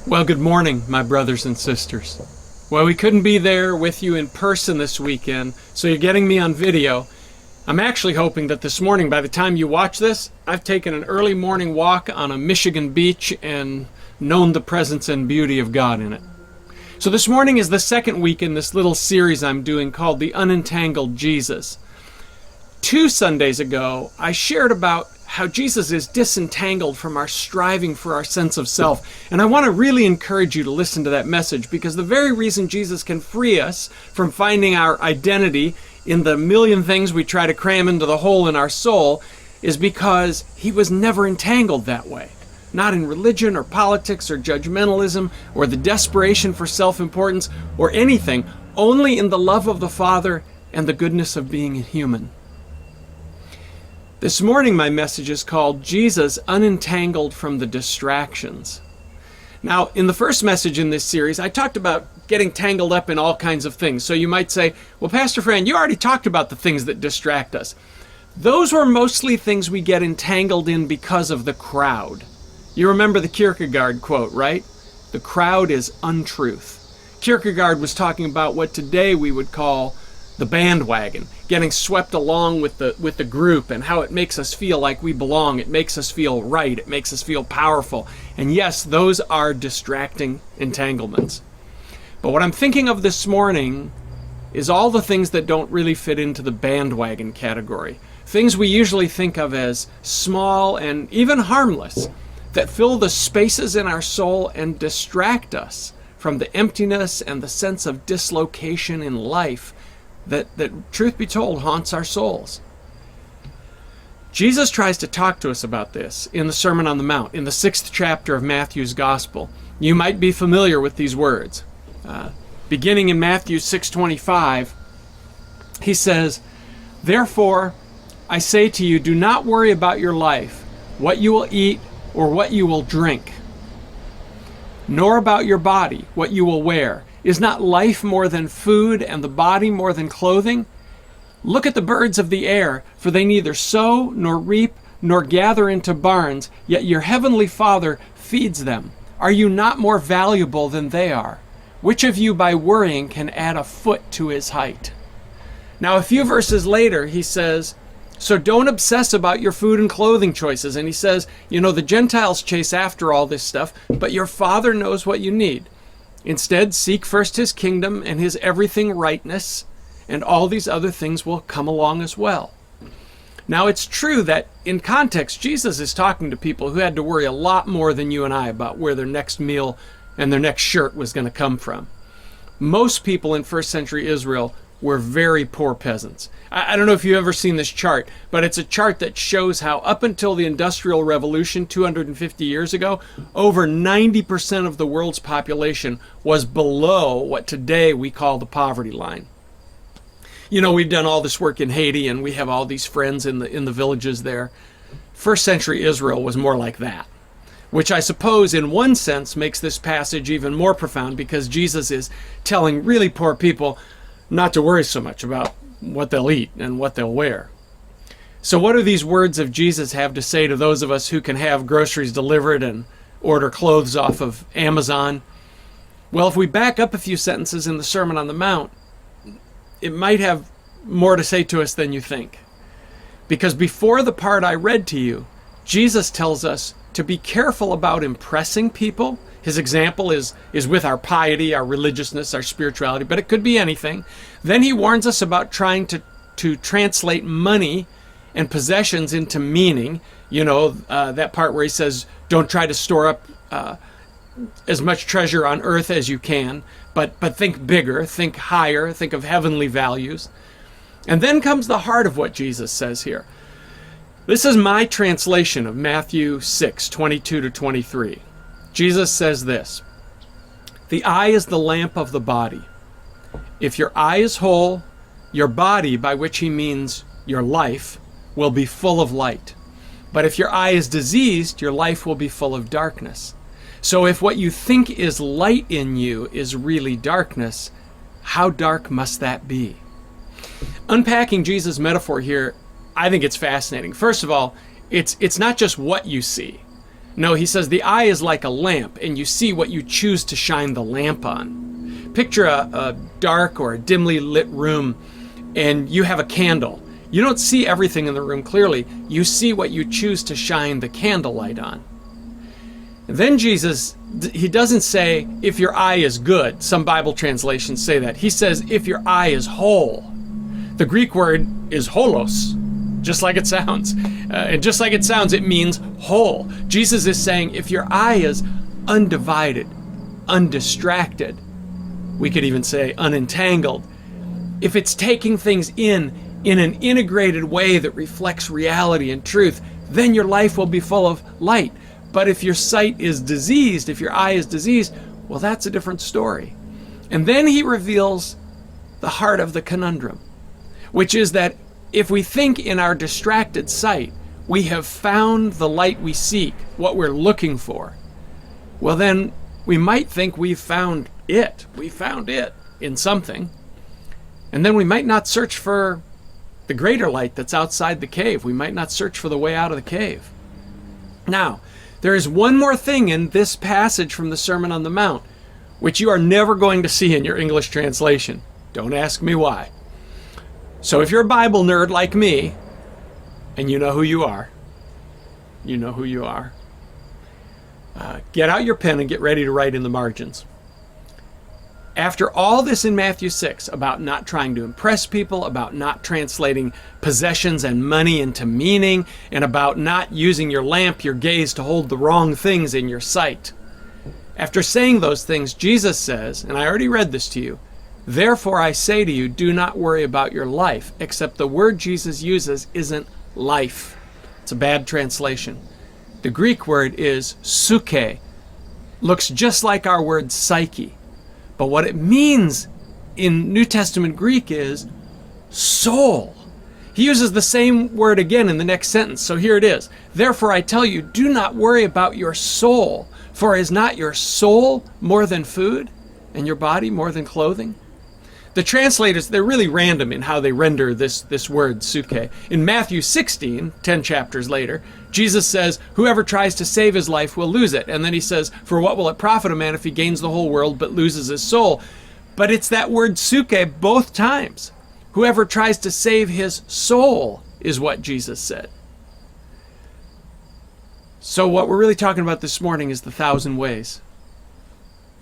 Well, good morning, my brothers and sisters. Well, we couldn't be there with you in person this weekend, so you're getting me on video. I'm actually hoping that this morning, by the time you watch this, I've taken an early morning walk on a Michigan beach and known the presence and beauty of God in it. So this morning is the second week in this little series I'm doing called The Untangled Jesus. 2 Sundays ago, I shared about how Jesus is disentangled from our striving for our sense of self. And I want to really encourage you to listen to that message, because the very reason Jesus can free us from finding our identity in the million things we try to cram into the hole in our soul is because he was never entangled that way. Not in religion or politics or judgmentalism or the desperation for self-importance or anything, only in the love of the Father and the goodness of being human. This morning my message is called Jesus Unentangled from the Distractions. Now, in the first message in this series, I talked about getting tangled up in all kinds of things. So you might say, well, Pastor Fran, you already talked about the things that distract us. Those were mostly things we get entangled in because of the crowd. You remember the Kierkegaard quote, right? The crowd is untruth. Kierkegaard was talking about what today we would call the bandwagon, getting swept along with the group, and how it makes us feel like we belong. It makes us feel right. It makes us feel powerful. And yes, those are distracting entanglements. But what I'm thinking of this morning is all the things that don't really fit into the bandwagon category. Things we usually think of as small and even harmless, that fill the spaces in our soul and distract us from the emptiness and the sense of dislocation in life that, truth be told, haunts our souls. Jesus tries to talk to us about this in the Sermon on the Mount, in the 6th chapter of Matthew's Gospel. You might be familiar with these words. Beginning in Matthew 6:25, he says, "Therefore, I say to you, do not worry about your life, what you will eat or what you will drink, nor about your body, what you will wear. Is not life more than food, and the body more than clothing? Look at the birds of the air, for they neither sow, nor reap, nor gather into barns, yet your heavenly Father feeds them. Are you not more valuable than they are? Which of you by worrying can add a foot to his height?" Now a few verses later, he says, so don't obsess about your food and clothing choices. And he says, the Gentiles chase after all this stuff, but your Father knows what you need. Instead, seek first his kingdom and his everything rightness, and all these other things will come along as well. Now, it's true that in context, Jesus is talking to people who had to worry a lot more than you and I about where their next meal and their next shirt was going to come from. Most people in first century Israel were very poor peasants. I don't know if you've ever seen this chart, but it's a chart that shows how up until the Industrial Revolution 250 years ago, over 90% of the world's population was below what today we call the poverty line. We've done all this work in Haiti, and we have all these friends in the villages there. First century Israel was more like that, which I suppose in one sense makes this passage even more profound, because Jesus is telling really poor people not to worry so much about what they'll eat and what they'll wear. So what do these words of Jesus have to say to those of us who can have groceries delivered and order clothes off of Amazon? Well, if we back up a few sentences in the Sermon on the Mount, it might have more to say to us than you think. Because before the part I read to you, Jesus tells us to be careful about impressing people. His example is with our piety, our religiousness, our spirituality, but it could be anything. Then he warns us about trying to translate money and possessions into meaning. That part where he says, don't try to store up as much treasure on earth as you can, but think bigger, think higher, think of heavenly values. And then comes the heart of what Jesus says here. This is my translation of Matthew 6:22-23. Jesus says this: "The eye is the lamp of the body. If your eye is whole, your body," by which he means your life, "will be full of light. But if your eye is diseased, your life will be full of darkness. So if what you think is light in you is really darkness, how dark must that be?" Unpacking Jesus' metaphor here, I think it's fascinating. First of all, it's not just what you see. No, he says the eye is like a lamp, and you see what you choose to shine the lamp on. Picture a dark or a dimly lit room, and you have a candle. You don't see everything in the room clearly. You see what you choose to shine the candlelight on. And then Jesus, he doesn't say, if your eye is good. Some Bible translations say that. He says, if your eye is whole. The Greek word is holos, just like it sounds. And just like it sounds, it means whole. Jesus is saying, if your eye is undivided, undistracted, we could even say unentangled, if it's taking things in an integrated way that reflects reality and truth, then your life will be full of light. But if your sight is diseased, if your eye is diseased, well, that's a different story. And then he reveals the heart of the conundrum, which is that if we think in our distracted sight, we have found the light we seek, what we're looking for, well, then we might think we've found it. We found it in something. And then we might not search for the greater light that's outside the cave. We might not search for the way out of the cave. Now, there is one more thing in this passage from the Sermon on the Mount, which you are never going to see in your English translation. Don't ask me why. So if you're a Bible nerd like me, and you know who you are, get out your pen and get ready to write in the margins. After all this in Matthew 6 about not trying to impress people, about not translating possessions and money into meaning, and about not using your lamp, your gaze, to hold the wrong things in your sight. After saying those things, Jesus says, and I already read this to you, therefore I say to you, do not worry about your life, except the word Jesus uses isn't life. It's a bad translation. The Greek word is psyche. Looks just like our word psyche. But what it means in New Testament Greek is soul. He uses the same word again in the next sentence. So here it is. Therefore I tell you, do not worry about your soul, for is not your soul more than food, and your body more than clothing? The translators, they're really random in how they render this word, psyche. In Matthew 16, 10 chapters later, Jesus says, whoever tries to save his life will lose it. And then he says, for what will it profit a man if he gains the whole world but loses his soul? But it's that word psyche both times. Whoever tries to save his soul is what Jesus said. So what we're really talking about this morning is the 1,000 ways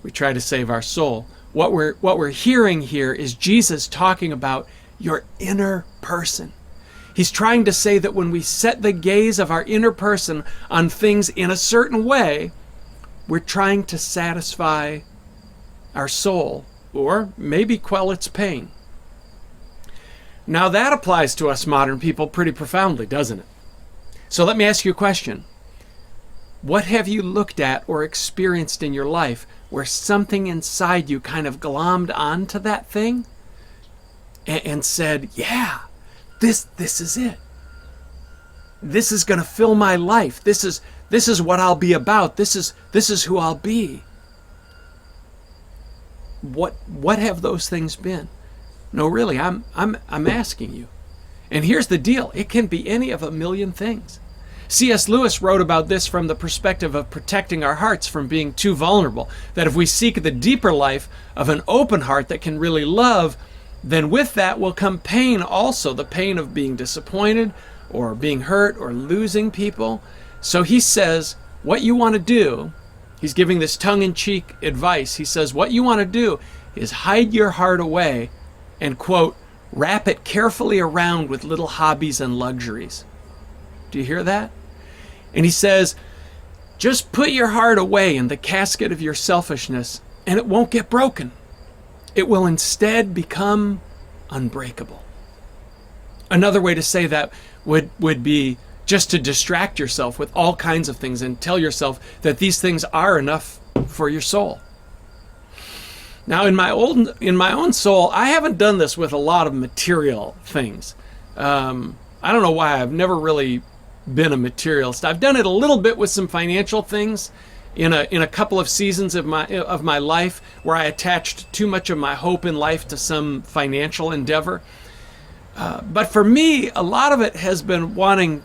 we try to save our soul. What we're hearing here is Jesus talking about your inner person. He's trying to say that when we set the gaze of our inner person on things in a certain way, we're trying to satisfy our soul, or maybe quell its pain. Now that applies to us modern people pretty profoundly, doesn't it? So let me ask you a question. What have you looked at or experienced in your life where something inside you kind of glommed onto that thing and said, yeah, this is it. This is going to fill my life. This is what I'll be about. This is who I'll be. What have those things been? No, really, I'm asking you. And here's the deal. It can be any of a million things. C.S. Lewis wrote about this from the perspective of protecting our hearts from being too vulnerable. That if we seek the deeper life of an open heart that can really love, then with that will come pain also, the pain of being disappointed or being hurt or losing people. So he says, what you want to do, he's giving this tongue-in-cheek advice. He says, what you want to do is hide your heart away and, quote, wrap it carefully around with little hobbies and luxuries. Do you hear that? And he says, just put your heart away in the casket of your selfishness and it won't get broken. It will instead become unbreakable. Another way to say that would be just to distract yourself with all kinds of things and tell yourself that these things are enough for your soul. Now, in my own soul, I haven't done this with a lot of material things. I don't know why. I've never really been a materialist. I've done it a little bit with some financial things in a couple of seasons of my life where I attached too much of my hope in life to some financial endeavor. But for me, a lot of it has been wanting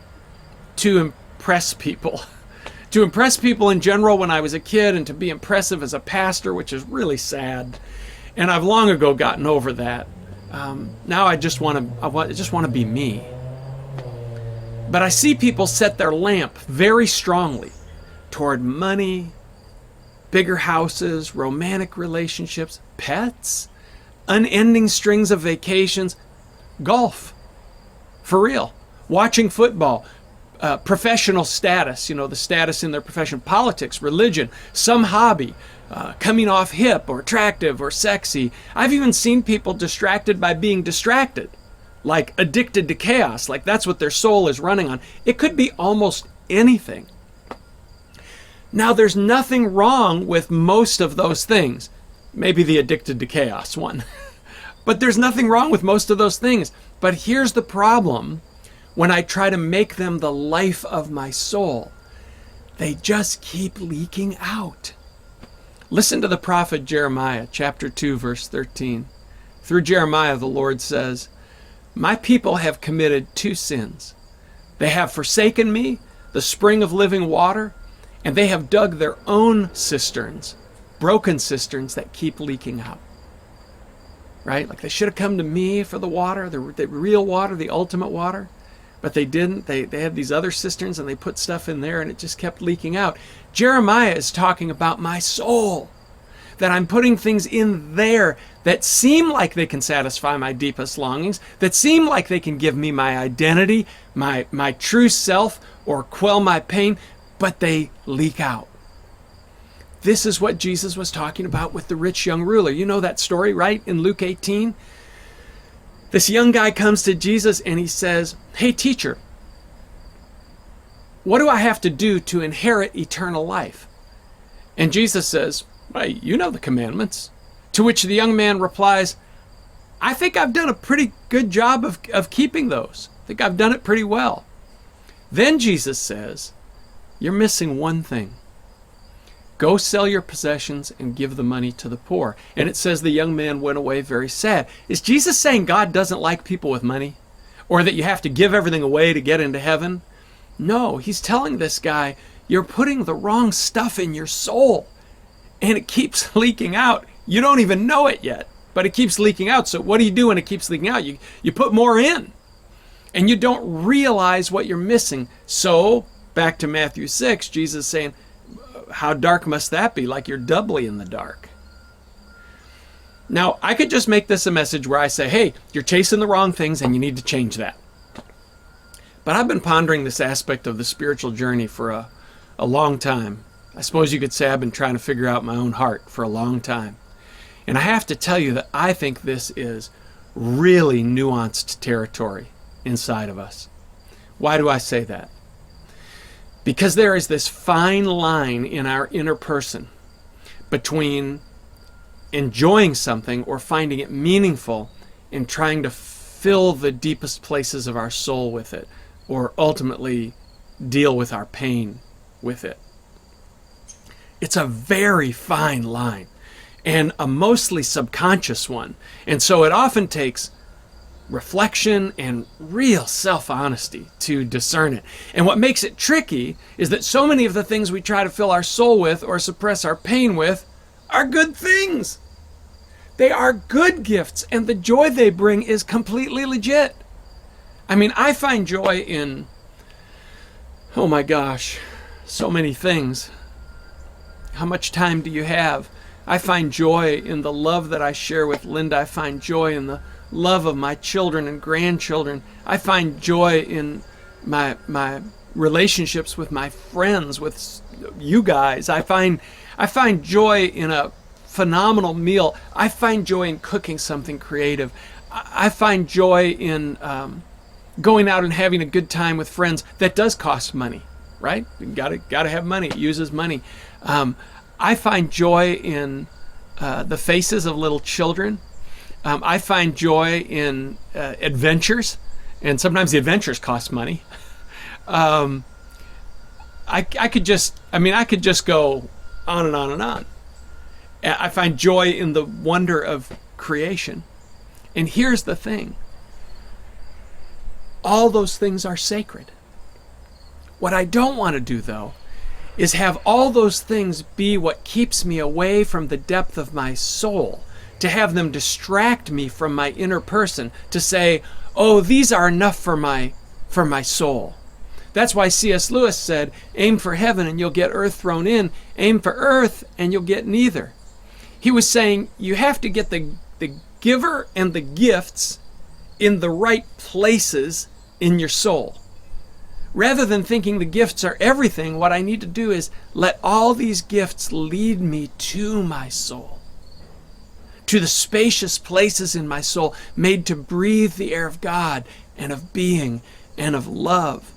to impress people to impress people in general when I was a kid and to be impressive as a pastor, which is really sad. And I've long ago gotten over that. Now I just want to be me. But I see people set their lamp very strongly toward money, bigger houses, romantic relationships, pets, unending strings of vacations, golf, for real, watching football, professional status, the status in their profession, politics, religion, some hobby, coming off hip or attractive or sexy. I've even seen people distracted by being distracted, like addicted to chaos, like that's what their soul is running on. It could be almost anything. Now, there's nothing wrong with most of those things. Maybe the addicted to chaos one. But there's nothing wrong with most of those things. But here's the problem when I try to make them the life of my soul. They just keep leaking out. Listen to the prophet Jeremiah, chapter 2, verse 13. Through Jeremiah, the Lord says, "My people have committed two sins. They have forsaken me, the spring of living water, and they have dug their own cisterns, broken cisterns that keep leaking out." Right? Like they should have come to me for the water, the real water, the ultimate water. But they didn't. They had these other cisterns and they put stuff in there and it just kept leaking out. Jeremiah is talking about my soul. That I'm putting things in there that seem like they can satisfy my deepest longings, that seem like they can give me my identity, my true self, or quell my pain, but they leak out. This is what Jesus was talking about with the rich young ruler. You know that story, right? In Luke 18. This young guy comes to Jesus and he says, "Hey, teacher, what do I have to do to inherit eternal life?" And Jesus says, "Well, you know the commandments." To which the young man replies, "I think I've done a pretty good job of keeping those. I think I've done it pretty well." Then Jesus says, "You're missing one thing. Go sell your possessions and give the money to the poor." And it says the young man went away very sad. Is Jesus saying God doesn't like people with money? Or that you have to give everything away to get into heaven? No, he's telling this guy, you're putting the wrong stuff in your soul. And it keeps leaking out. You don't even know it yet, but it keeps leaking out. So what do you do when it keeps leaking out? You put more in. And you don't realize what you're missing. So, back to Matthew 6, Jesus is saying, how dark must that be? Like you're doubly in the dark. Now, I could just make this a message where I say, hey, you're chasing the wrong things and you need to change that. But I've been pondering this aspect of the spiritual journey for a long time. I suppose you could say I've been trying to figure out my own heart for a long time. And I have to tell you that I think this is really nuanced territory inside of us. Why do I say that? Because there is this fine line in our inner person between enjoying something or finding it meaningful and trying to fill the deepest places of our soul with it, or ultimately deal with our pain with it. It's a very fine line and a mostly subconscious one. And so it often takes reflection and real self-honesty to discern it. And what makes it tricky is that so many of the things we try to fill our soul with or suppress our pain with are good things. They are good gifts, and the joy they bring is completely legit. I mean, I find joy in, oh my gosh, so many things. How much time do you have? I find joy in the love that I share with Linda. I find joy in the love of my children and grandchildren. I find joy in my relationships with my friends, with you guys. I find joy in a phenomenal meal. I find joy in cooking something creative. I find joy in going out and having a good time with friends. That does cost money, right? You gotta have money. It uses money. I find joy in the faces of little children. I find joy in adventures, and sometimes the adventures cost money. I could just go on and on and on. I find joy in the wonder of creation. And here's the thing. All those things are sacred. What I don't want to do, though, is have all those things be what keeps me away from the depth of my soul, to have them distract me from my inner person, to say, oh, these are enough for my soul. That's why C.S. Lewis said, aim for heaven and you'll get earth thrown in. Aim for earth and you'll get neither. He was saying you have to get the giver and the gifts in the right places in your soul. Rather than thinking the gifts are everything, what I need to do is let all these gifts lead me to my soul, to the spacious places in my soul made to breathe the air of God and of being and of love.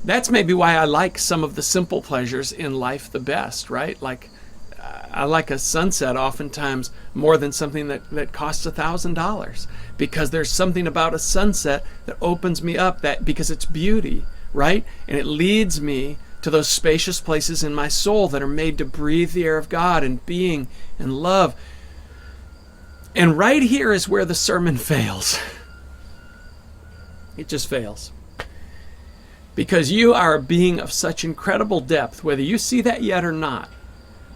That's maybe why I like some of the simple pleasures in life the best, right? Like, I like a sunset oftentimes more than something that costs $1,000, because there's something about a sunset that opens me up, that because it's beauty, right? And it leads me to those spacious places in my soul that are made to breathe the air of God and being and love. And right here is where the sermon fails. It just fails. Because you are a being of such incredible depth, whether you see that yet or not,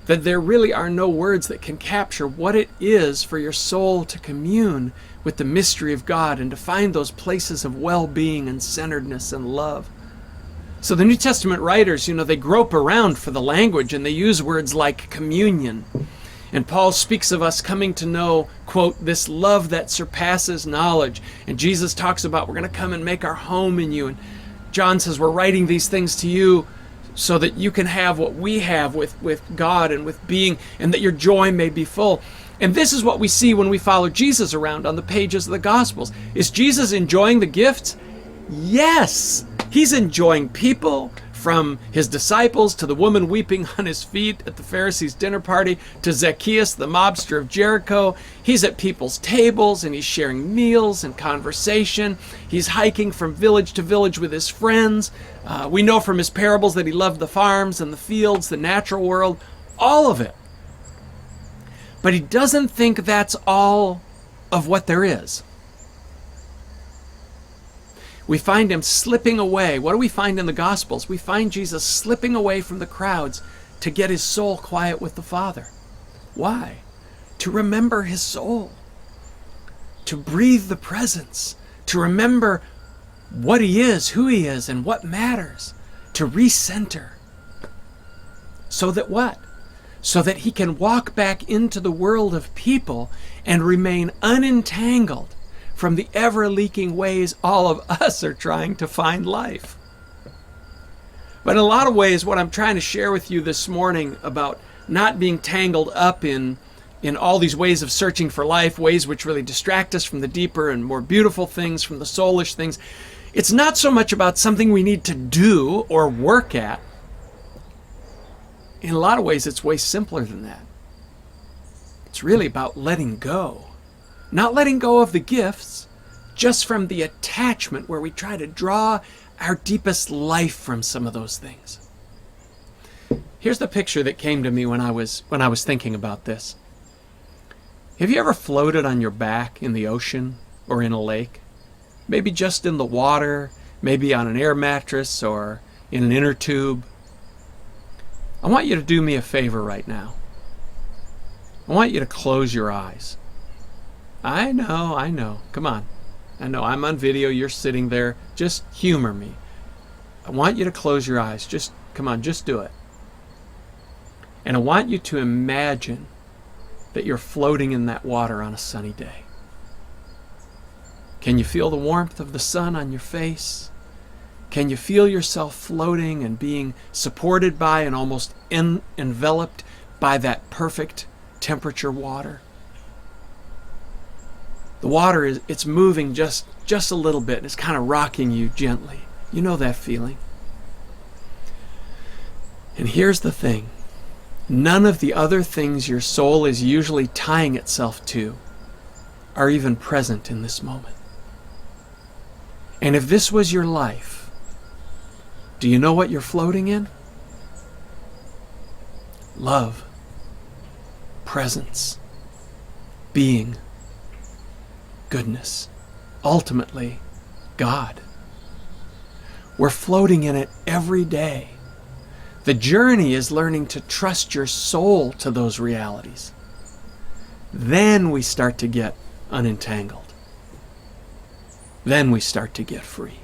that there really are no words that can capture what it is for your soul to commune with the mystery of God and to find those places of well-being and centeredness and love. So the New Testament writers, they grope around for the language, and they use words like communion. And Paul speaks of us coming to know, quote, this love that surpasses knowledge. And Jesus talks about we're going to come and make our home in you. And John says we're writing these things to you so that you can have what we have with God and with being, and that your joy may be full. And this is what we see when we follow Jesus around on the pages of the Gospels. Is Jesus enjoying the gifts? Yes! He's enjoying people, from his disciples to the woman weeping on his feet at the Pharisees' dinner party, to Zacchaeus, the mobster of Jericho. He's at people's tables and he's sharing meals and conversation. He's hiking from village to village with his friends. We know from his parables that he loved the farms and the fields, the natural world, all of it. But he doesn't think that's all of what there is. We find him slipping away. What do we find in the Gospels? We find Jesus slipping away from the crowds to get his soul quiet with the Father. Why? To remember his soul. To breathe the presence. To remember what he is, who he is, and what matters. To recenter. So that what? So that he can walk back into the world of people and remain unentangled from the ever-leaking ways all of us are trying to find life. But in a lot of ways, what I'm trying to share with you this morning about not being tangled up in all these ways of searching for life, ways which really distract us from the deeper and more beautiful things, from the soulish things, it's not so much about something we need to do or work at. In a lot of ways, it's way simpler than that. It's really about letting go. Not letting go of the gifts, just from the attachment where we try to draw our deepest life from some of those things. Here's the picture that came to me when I was thinking about this. Have you ever floated on your back in the ocean or in a lake? Maybe just in the water, maybe on an air mattress or in an inner tube. I want you to do me a favor right now. I want you to close your eyes. I know. Come on. I know I'm on video. You're sitting there. Just humor me. I want you to close your eyes. Come on, just do it. And I want you to imagine that you're floating in that water on a sunny day. Can you feel the warmth of the sun on your face? Can you feel yourself floating and being supported by and almost enveloped by that perfect temperature water? The water it's moving just a little bit, and it's kind of rocking you gently. You know that feeling. And here's the thing. None of the other things your soul is usually tying itself to are even present in this moment. And if this was your life, do you know what you're floating in? Love, presence, being, goodness, ultimately, God. We're floating in it every day. The journey is learning to trust your soul to those realities. Then we start to get unentangled. Then we start to get free.